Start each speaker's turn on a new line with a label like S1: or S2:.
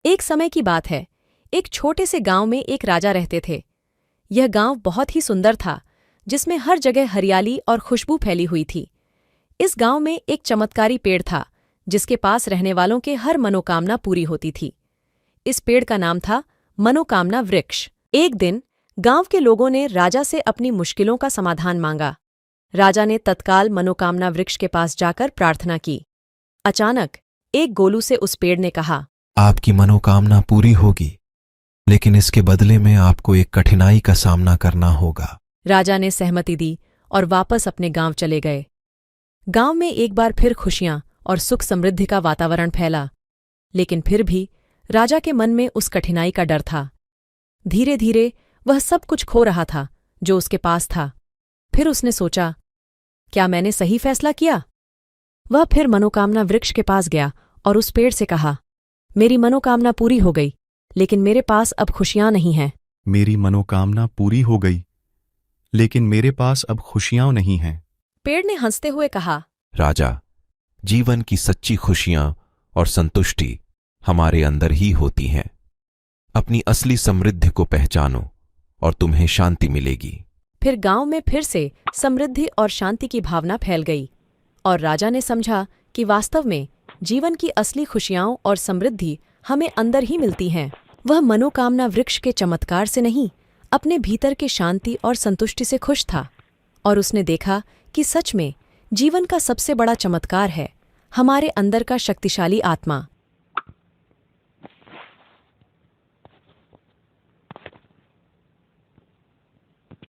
S1: एक समय की बात है। एक छोटे से गांव में एक राजा रहते थे। यह गांव बहुत ही सुंदर था, जिसमें हर जगह हरियाली और खुशबू फैली हुई थी। इस गांव में एक चमत्कारी पेड़ था, जिसके पास रहने वालों के हर मनोकामना पूरी होती थी। इस पेड़ का नाम था मनोकामना वृक्ष। एक दिन गांव के लोगों ने राजा से अपनी मुश्किलों का समाधान मांगा। राजा ने तत्काल मनोकामना वृक्ष के पास जाकर प्रार्थना की। अचानक एक गोलू से उस पेड़ ने कहा,
S2: आपकी मनोकामना पूरी होगी, लेकिन इसके बदले में आपको एक कठिनाई का सामना करना होगा।
S1: राजा ने सहमति दी और वापस अपने गांव चले गए। गांव में एक बार फिर खुशियां और सुख समृद्धि का वातावरण फैला, लेकिन फिर भी राजा के मन में उस कठिनाई का डर था। धीरे धीरे वह सब कुछ खो रहा था जो उसके पास था। फिर उसने सोचा, क्या मैंने सही फैसला किया? वह फिर मनोकामना वृक्ष के पास गया और उस पेड़ से कहा, मेरी मनोकामना पूरी हो गई, लेकिन मेरे पास अब खुशियां नहीं हैं।
S3: मेरी मनोकामना पूरी हो गई, लेकिन मेरे पास अब खुशियां नहीं हैं।
S1: पेड़ ने हंसते हुए कहा,
S2: राजा, जीवन की सच्ची खुशियां और संतुष्टि हमारे अंदर ही होती हैं। अपनी असली समृद्धि को पहचानो और तुम्हें शांति मिलेगी।
S1: फिर गांव में फिर से समृद्धि और शांति की भावना फैल गई और राजा ने समझा कि वास्तव में जीवन की असली खुशियां और समृद्धि हमें अंदर ही मिलती हैं। वह मनोकामना वृक्ष के चमत्कार से नहीं, अपने भीतर के शांति और संतुष्टि से खुश था। और उसने देखा कि सच में जीवन का सबसे बड़ा चमत्कार है हमारे अंदर का शक्तिशाली आत्मा।